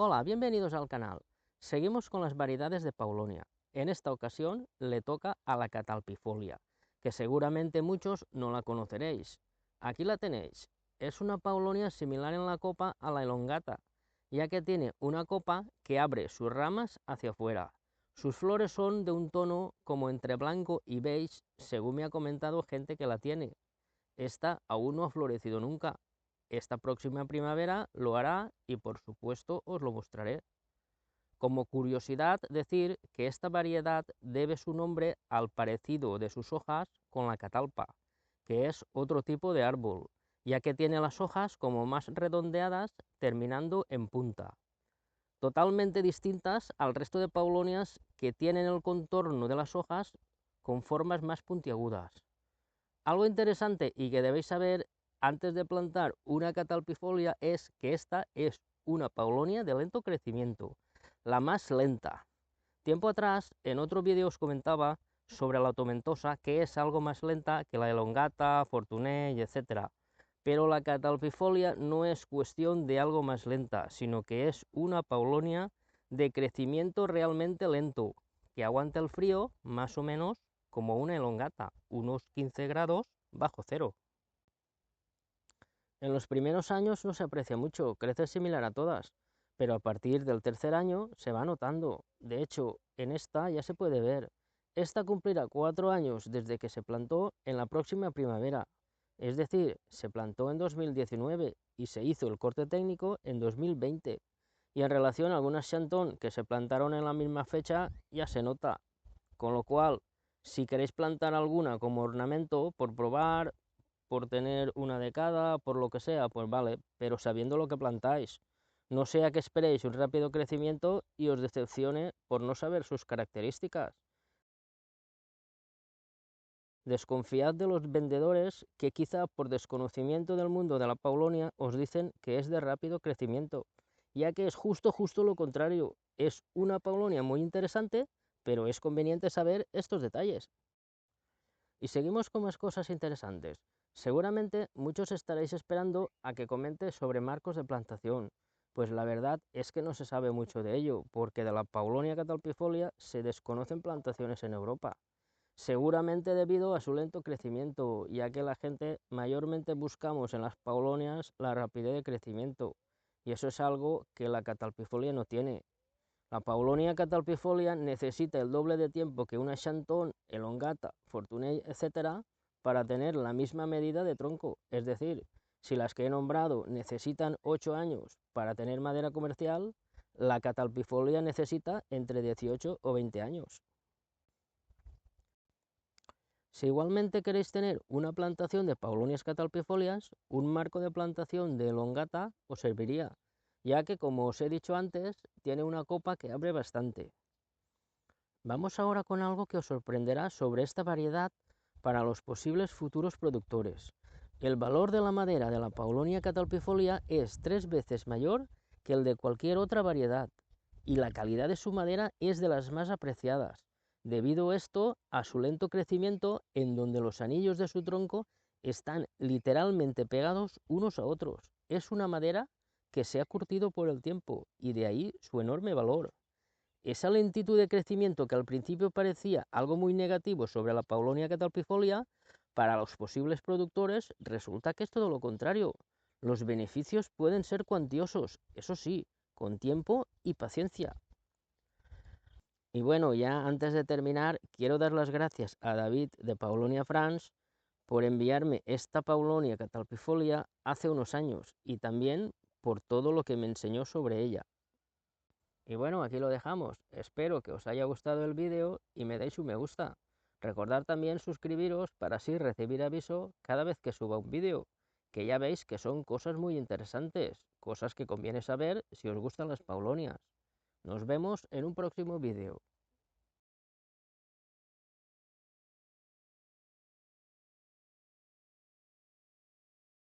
Hola, bienvenidos al canal. Seguimos con las variedades de Paulonia. En esta ocasión le toca a la Catalpifolia, que seguramente muchos no la conoceréis. Aquí la tenéis. Es una Paulonia similar en la copa a la elongata, ya que tiene una copa que abre sus ramas hacia afuera. Sus flores son de un tono como entre blanco y beige, según me ha comentado gente que la tiene. Esta aún no ha florecido nunca. Esta próxima primavera lo hará y por supuesto os lo mostraré. Como curiosidad, decir que esta variedad debe su nombre al parecido de sus hojas con la catalpa, que es otro tipo de árbol, ya que tiene las hojas como más redondeadas terminando en punta, totalmente distintas al resto de paulonias que tienen el contorno de las hojas con formas más puntiagudas. Algo interesante y que debéis saber antes de plantar una catalpifolia es que esta es una paulonia de lento crecimiento, la más lenta. Tiempo atrás, en otro vídeo os comentaba sobre la tomentosa, que es algo más lenta que la elongata, fortuné, etc. Pero la catalpifolia no es cuestión de algo más lenta, sino que es una paulonia de crecimiento realmente lento, que aguanta el frío más o menos como una elongata, unos 15 grados bajo cero. En los primeros años no se aprecia mucho, crece similar a todas, pero a partir del tercer año se va notando. De hecho, en esta ya se puede ver. Esta cumplirá 4 años desde que se plantó en la próxima primavera. Es decir, se plantó en 2019 y se hizo el corte técnico en 2020. Y en relación a algunas Chantón que se plantaron en la misma fecha, ya se nota. Con lo cual, si queréis plantar alguna como ornamento, por probar, por tener una de cada, por lo que sea, pues vale, pero sabiendo lo que plantáis. No sea que esperéis un rápido crecimiento y os decepcione por no saber sus características. Desconfiad de los vendedores que quizá por desconocimiento del mundo de la paulonia os dicen que es de rápido crecimiento, ya que es justo lo contrario. Es una paulonia muy interesante, pero es conveniente saber estos detalles. Y seguimos con más cosas interesantes. Seguramente muchos estaréis esperando a que comente sobre marcos de plantación, pues la verdad es que no se sabe mucho de ello, porque de la Paulonia catalpifolia se desconocen plantaciones en Europa, seguramente debido a su lento crecimiento, ya que la gente mayormente buscamos en las paulonias la rapidez de crecimiento, y eso es algo que la catalpifolia no tiene. La Paulonia catalpifolia necesita el doble de tiempo que una Chantón, elongata, fortuné, etc., para tener la misma medida de tronco. Es decir, si las que he nombrado necesitan 8 años para tener madera comercial, la catalpifolia necesita entre 18 o 20 años. Si igualmente queréis tener una plantación de Paulonias catalpifolias, un marco de plantación de elongata os serviría, ya que, como os he dicho antes, tiene una copa que abre bastante. Vamos ahora con algo que os sorprenderá sobre esta variedad para los posibles futuros productores. El valor de la madera de la Paulonia catalpifolia es 3 veces mayor que el de cualquier otra variedad, y la calidad de su madera es de las más apreciadas, debido esto a su lento crecimiento en donde los anillos de su tronco están literalmente pegados unos a otros. Es una madera que se ha curtido por el tiempo y de ahí su enorme valor. Esa lentitud de crecimiento que al principio parecía algo muy negativo sobre la Paulonia catalpifolia, para los posibles productores resulta que es todo lo contrario. Los beneficios pueden ser cuantiosos, eso sí, con tiempo y paciencia. Y bueno, ya antes de terminar, quiero dar las gracias a David de Paulonia France por enviarme esta Paulonia catalpifolia hace unos años y también por todo lo que me enseñó sobre ella. Y bueno, aquí lo dejamos. Espero que os haya gustado el vídeo y me deis un me gusta. Recordad también suscribiros para así recibir aviso cada vez que suba un vídeo, que ya veis que son cosas muy interesantes, cosas que conviene saber si os gustan las paulonias. Nos vemos en un próximo vídeo.